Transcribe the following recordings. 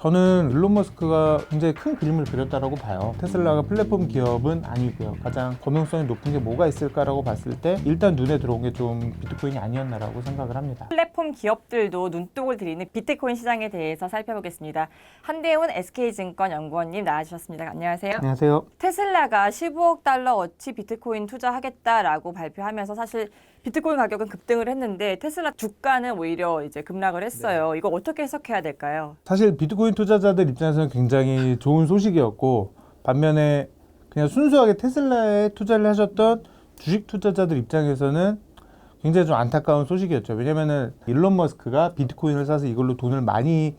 저는 일론 머스크가 굉장히 큰 그림을 그렸다라고 봐요. 테슬라가 플랫폼 기업은 아니고요. 가장 범용성이 높은 게 뭐가 있을까라고 봤을 때 일단 눈에 들어온 게 좀 비트코인이 아니었나라고 생각을 합니다. 플랫폼 기업들도 눈독을 들이는 비트코인 시장에 대해서 살펴보겠습니다. 한대훈 SK증권 연구원님 나와주셨습니다. 안녕하세요. 안녕하세요. 테슬라가 15억 달러어치 비트코인 투자하겠다라고 발표하면서 사실 비트코인 가격은 급등을 했는데 테슬라 주가는 오히려 이제 급락을 했어요. 이거 어떻게 해석해야 될까요? 사실 비트코인 투자자들 입장에서는 굉장히 좋은 소식이었고, 반면에 그냥 순수하게 테슬라에 투자를 하셨던 주식 투자자들 입장에서는 굉장히 좀 안타까운 소식이었죠. 왜냐면은 일론 머스크가 비트코인을 사서 이걸로 돈을 많이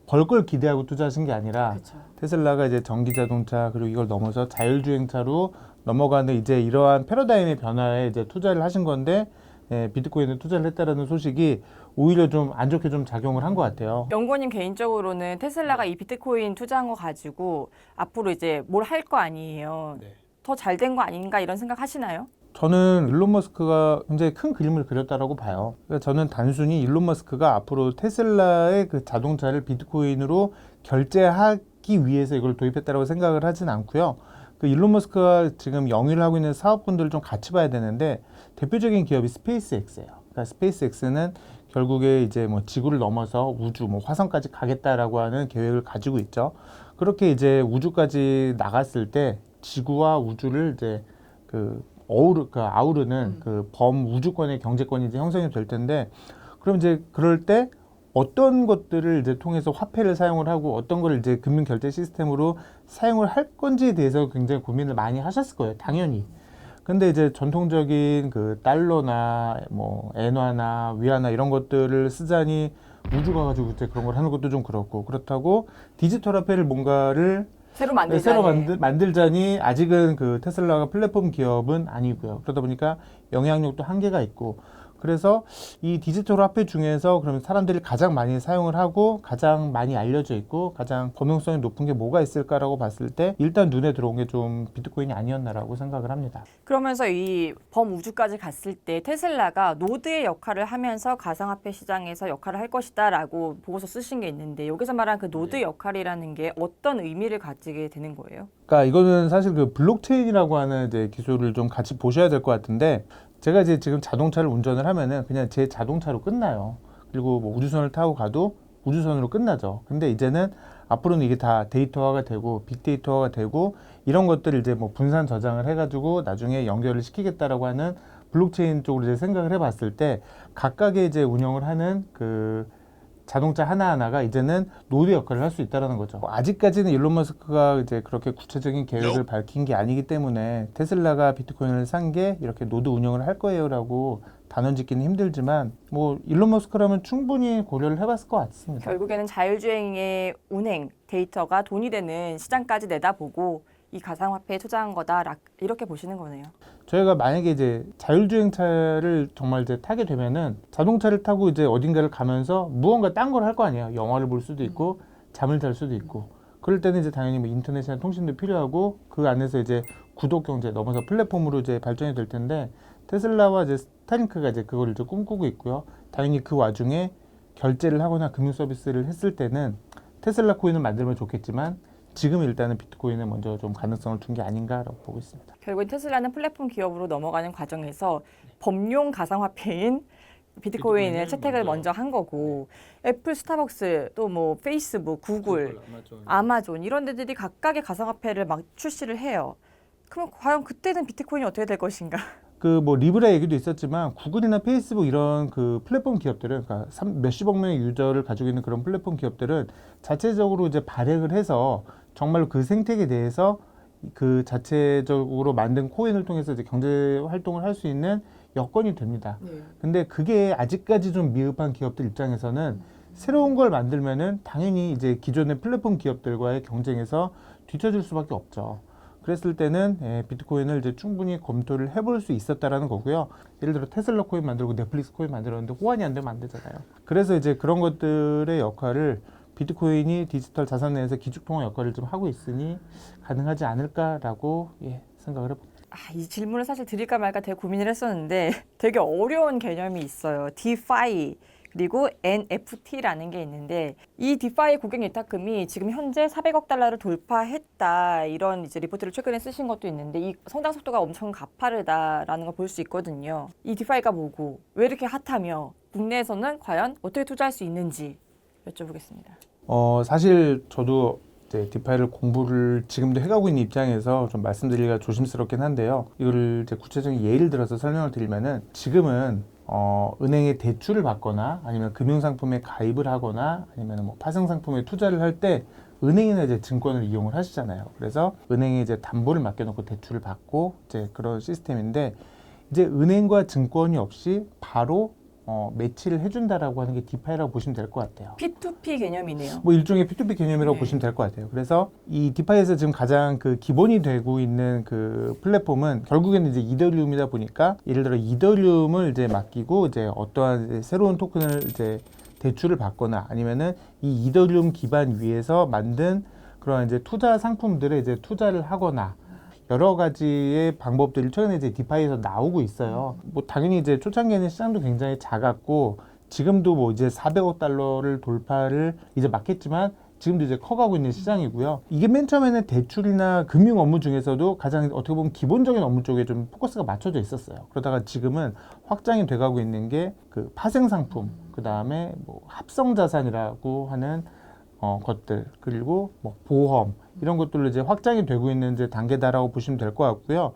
벌 걸 기대하고 투자하신 게 아니라 그렇죠. 테슬라가 이제 전기 자동차 그리고 이걸 넘어서 자율주행차로 넘어가는 이제 이러한 패러다임의 변화에 이제 투자를 하신 건데, 비트코인에 투자를 했다라는 소식이 오히려 좀 안 좋게 좀 작용을 한 것 같아요. 연구원님 개인적으로는 테슬라가 이 비트코인 투자한 거 가지고 앞으로 이제 뭘 할 거 아니에요. 더 잘 된 거 아닌가 이런 생각 하시나요? 저는 일론 머스크가 굉장히 큰 그림을 그렸다라고 봐요. 그러니까 저는 단순히 일론 머스크가 앞으로 테슬라의 그 자동차를 비트코인으로 결제하기 위해서 이걸 도입했다라고 생각을 하진 않고요. 그 일론 머스크가 지금 영위를 하고 있는 사업군들을 좀 같이 봐야 되는데, 대표적인 기업이 스페이스X예요. 그러니까 스페이스X는 결국에 이제 뭐 지구를 넘어서 우주, 뭐 화성까지 가겠다라고 하는 계획을 가지고 있죠. 그렇게 이제 우주까지 나갔을 때 지구와 우주를 이제 아우르는 그 범우주권의 경제권이 이제 형성이 될 텐데, 그럼 이제 그럴 때 어떤 것들을 이제 통해서 화폐를 사용을 하고 어떤 걸 이제 금융 결제 시스템으로 사용을 할 건지에 대해서 굉장히 고민을 많이 하셨을 거예요, 당연히. 근데 이제 전통적인 그 달러나 뭐 엔화나 위안화 이런 것들을 쓰자니 우주가 가지고 이제 그런 걸 하는 것도 좀 그렇고, 그렇다고 디지털 화폐를 뭔가를 새로 만들자니 아직은 그 테슬라가 플랫폼 기업은 아니고요. 그러다 보니까 영향력도 한계가 있고, 그래서 이 디지털 화폐 중에서 그러면 사람들이 가장 많이 사용을 하고 가장 많이 알려져 있고 가장 범용성이 높은 게 뭐가 있을까라고 봤을 때 일단 눈에 들어온 게 좀 비트코인이 아니었나라고 생각을 합니다. 그러면서 이 범우주까지 갔을 때 테슬라가 노드의 역할을 하면서 가상화폐 시장에서 역할을 할 것이다라고 보고서 쓰신 게 있는데, 여기서 말한 그 노드 역할이라는 게 어떤 의미를 가지게 되는 거예요? 그러니까 이거는 사실 그 블록체인이라고 하는 이제 기술을 좀 같이 보셔야 될 것 같은데, 제가 이제 지금 자동차를 운전을 하면은 그냥 제 자동차로 끝나요. 그리고 뭐 우주선을 타고 가도 우주선으로 끝나죠. 근데 이제는 앞으로는 이게 다 데이터화가 되고 빅데이터화가 되고 이런 것들을 이제 뭐 분산 저장을 해가지고 나중에 연결을 시키겠다라고 하는 블록체인 쪽으로 이제 생각을 해봤을 때, 각각의 이제 운영을 하는 그 자동차 하나하나가 이제는 노드 역할을 할 수 있다는 거죠. 아직까지는 일론 머스크가 이제 그렇게 구체적인 계획을 밝힌 게 아니기 때문에 테슬라가 비트코인을 산 게 이렇게 노드 운영을 할 거예요라고 단언 짓기는 힘들지만, 뭐 일론 머스크라면 충분히 고려를 해봤을 것 같습니다. 결국에는 자율주행의 운행 데이터가 돈이 되는 시장까지 내다보고 이 가상화폐에 투자한 거다 이렇게 보시는 거네요. 저희가 만약에 이제 자율주행차를 정말 이제 타게 되면은 자동차를 타고 이제 어딘가를 가면서 무언가 딴 걸 할 거 아니에요. 영화를 볼 수도 있고 잠을 잘 수도 있고. 그럴 때는 이제 당연히 뭐 인터넷이나 통신도 필요하고, 그 안에서 이제 구독 경제 넘어서 플랫폼으로 이제 발전이 될 텐데, 테슬라와 이제 스타링크가 이제 그걸 이제 꿈꾸고 있고요. 당연히 그 와중에 결제를 하거나 금융 서비스를 했을 때는 테슬라 코인을 만들면 좋겠지만, 지금 일단은 비트코인에 먼저 좀 가능성을 둔 게 아닌가라고 보고 있습니다. 결국엔 테슬라는 플랫폼 기업으로 넘어가는 과정에서 범용 가상화폐인 비트코인을 채택을 먼저 한 거고, 애플, 스타벅스, 또 뭐 페이스북, 구글, 아마존 이런 데들이 각각의 가상화폐를 막 출시를 해요. 그럼 과연 그때는 비트코인이 어떻게 될 것인가? 그 뭐 리브라 얘기도 있었지만, 구글이나 페이스북 이런 그 플랫폼 기업들은, 그러니까 몇십억 명의 유저를 가지고 있는 그런 플랫폼 기업들은 자체적으로 이제 발행을 해서 정말로 그 생태계에 대해서 그 자체적으로 만든 코인을 통해서 이제 경제 활동을 할 수 있는 여건이 됩니다. 근데 그게 아직까지 좀 미흡한 기업들 입장에서는 새로운 걸 만들면은 당연히 이제 기존의 플랫폼 기업들과의 경쟁에서 뒤처질 수밖에 없죠. 그랬을 때는 비트코인을 이제 충분히 검토를 해볼 수 있었다라는 거고요. 예를 들어 테슬라 코인 만들고 넷플릭스 코인 만들었는데 호환이 안 되면 안 되잖아요. 그래서 이제 그런 것들의 역할을 비트코인이 디지털 자산 내에서 기축통화 역할을 좀 하고 있으니 가능하지 않을까라고 생각을 해봅니다. 이 질문을 사실 드릴까 말까 되게 고민을 했었는데 되게 어려운 개념이 있어요. DeFi, 그리고 NFT라는 게 있는데 이 디파이 고객 예탁금이 지금 현재 400억 달러를 돌파했다 이런 이제 리포트를 최근에 쓰신 것도 있는데 이 성장 속도가 엄청 가파르다라는 걸 볼 수 있거든요. 이 디파이가 뭐고 왜 이렇게 핫하며 국내에서는 과연 어떻게 투자할 수 있는지 여쭤보겠습니다. 사실 저도 이제 디파이를 공부를 지금도 해가고 있는 입장에서 좀 말씀드리기가 조심스럽긴 한데요. 이거를 이제 구체적인 예를 들어서 설명을 드리면은 지금은 은행에 대출을 받거나 아니면 금융상품에 가입을 하거나 아니면 뭐 파생상품에 투자를 할 때 은행이나 이제 증권을 이용을 하시잖아요. 그래서 은행에 이제 담보를 맡겨놓고 대출을 받고 이제 그런 시스템인데 이제 은행과 증권이 없이 바로 매치를 해준다라고 하는 게 디파이라고 보시면 될 것 같아요. P2P 개념이네요. 뭐 일종의 P2P 개념이라고 네. 보시면 될 것 같아요. 그래서 이 디파이에서 지금 가장 그 기본이 되고 있는 그 플랫폼은 결국에는 이제 이더리움이다 보니까 예를 들어 이더리움을 이제 맡기고 이제 어떠한 이제 새로운 토큰을 이제 대출을 받거나 아니면은 이 이더리움 기반 위에서 만든 그런 이제 투자 상품들에 이제 투자를 하거나 여러 가지의 방법들이 최근에 이제 디파이에서 나오고 있어요. 뭐 당연히 이제 초창기에는 시장도 굉장히 작았고 지금도 뭐 이제 400억 달러를 돌파를 이제 맞겠지만 지금도 이제 커가고 있는 시장이고요. 이게 맨 처음에는 대출이나 금융 업무 중에서도 가장 어떻게 보면 기본적인 업무 쪽에 좀 포커스가 맞춰져 있었어요. 그러다가 지금은 확장이 돼가고 있는 게 그 파생 상품, 그 다음에 뭐 합성 자산이라고 하는 것들 그리고 뭐 보험 이런 것들로 이제 확장이 되고 있는 이제 단계다라고 보시면 될 것 같고요.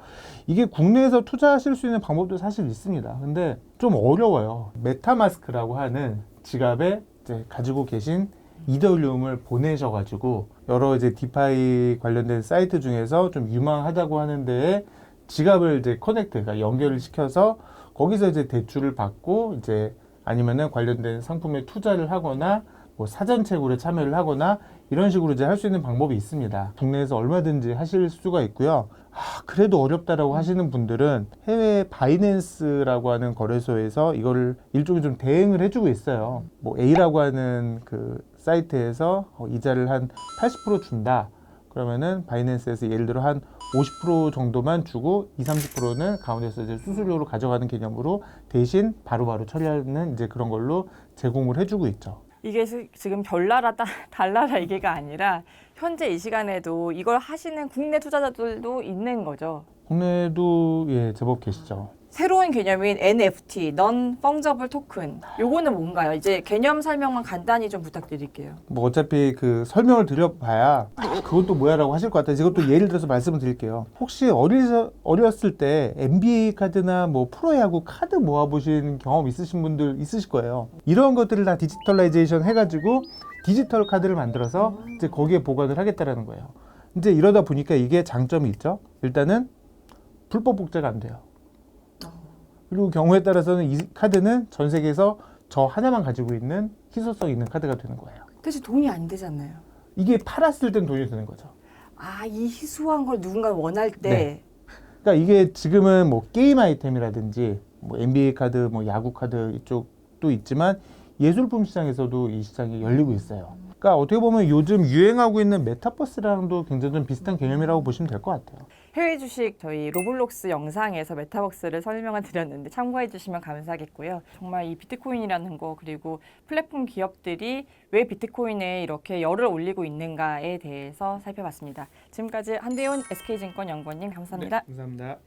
이게 국내에서 투자하실 수 있는 방법도 사실 있습니다. 근데 좀 어려워요. 메타마스크라고 하는 지갑에 이제 가지고 계신 이더리움을 보내셔가지고 여러 이제 디파이 관련된 사이트 중에서 좀 유망하다고 하는 데에 지갑을 이제 그러니까 연결을 시켜서 거기서 이제 대출을 받고 이제 아니면은 관련된 상품에 투자를 하거나 뭐 사전채굴에 참여를 하거나 이런 식으로 이제 할 수 있는 방법이 있습니다. 국내에서 얼마든지 하실 수가 있고요. 그래도 어렵다라고 하시는 분들은 해외 바이낸스라고 하는 거래소에서 이거를 일종의 좀 대행을 해주고 있어요. 뭐 A라고 하는 그 사이트에서 이자를 한 80% 준다. 그러면은 바이낸스에서 예를 들어 한 50% 정도만 주고 30%는 가운데서 이제 수수료로 가져가는 개념으로 대신 바로바로 처리하는 이제 그런 걸로 제공을 해주고 있죠. 이게 지금 별나라 달나라 이게가 아니라 현재 이 시간에도 이걸 하시는 국내 투자자들도 있는 거죠. 국내도 예 제법 계시죠. 새로운 개념인 NFT, Non-Fungible Token. 요거는 뭔가요? 이제 개념 설명만 간단히 좀 부탁드릴게요. 뭐 어차피 그 설명을 드려봐야 그것도 뭐야라고 하실 것 같아요. 이것도 예를 들어서 말씀을 드릴게요. 혹시 어렸을 때 NBA 카드나 뭐 프로야구 카드 모아보신 경험 있으신 분들 있으실 거예요. 이런 것들을 다 디지털라이제이션 해가지고 디지털 카드를 만들어서 이제 거기에 보관을 하겠다라는 거예요. 이제 이러다 보니까 이게 장점이 있죠. 일단은 불법 복제가 안 돼요. 그리고 경우에 따라서는 이 카드는 전 세계에서 저 하나만 가지고 있는 희소성 있는 카드가 되는 거예요. 대체 돈이 안 되잖아요. 이게 팔았을 땐 돈이 되는 거죠. 이 희소한 걸 누군가 원할 때. 네. 그러니까 이게 지금은 뭐 게임 아이템이라든지 뭐 NBA 카드, 뭐 야구 카드 이쪽도 있지만 예술품 시장에서도 이 시장이 열리고 있어요. 그러니까 어떻게 보면 요즘 유행하고 있는 메타버스랑도 굉장히 좀 비슷한 개념이라고 보시면 될 것 같아요. 해외 주식 저희 로블록스 영상에서 메타버스를 설명을 드렸는데 참고해 주시면 감사하겠고요. 정말 이 비트코인이라는 거 그리고 플랫폼 기업들이 왜 비트코인에 이렇게 열을 올리고 있는가에 대해서 살펴봤습니다. 지금까지 한대훈 SK증권 연구원님 감사합니다. 네, 감사합니다.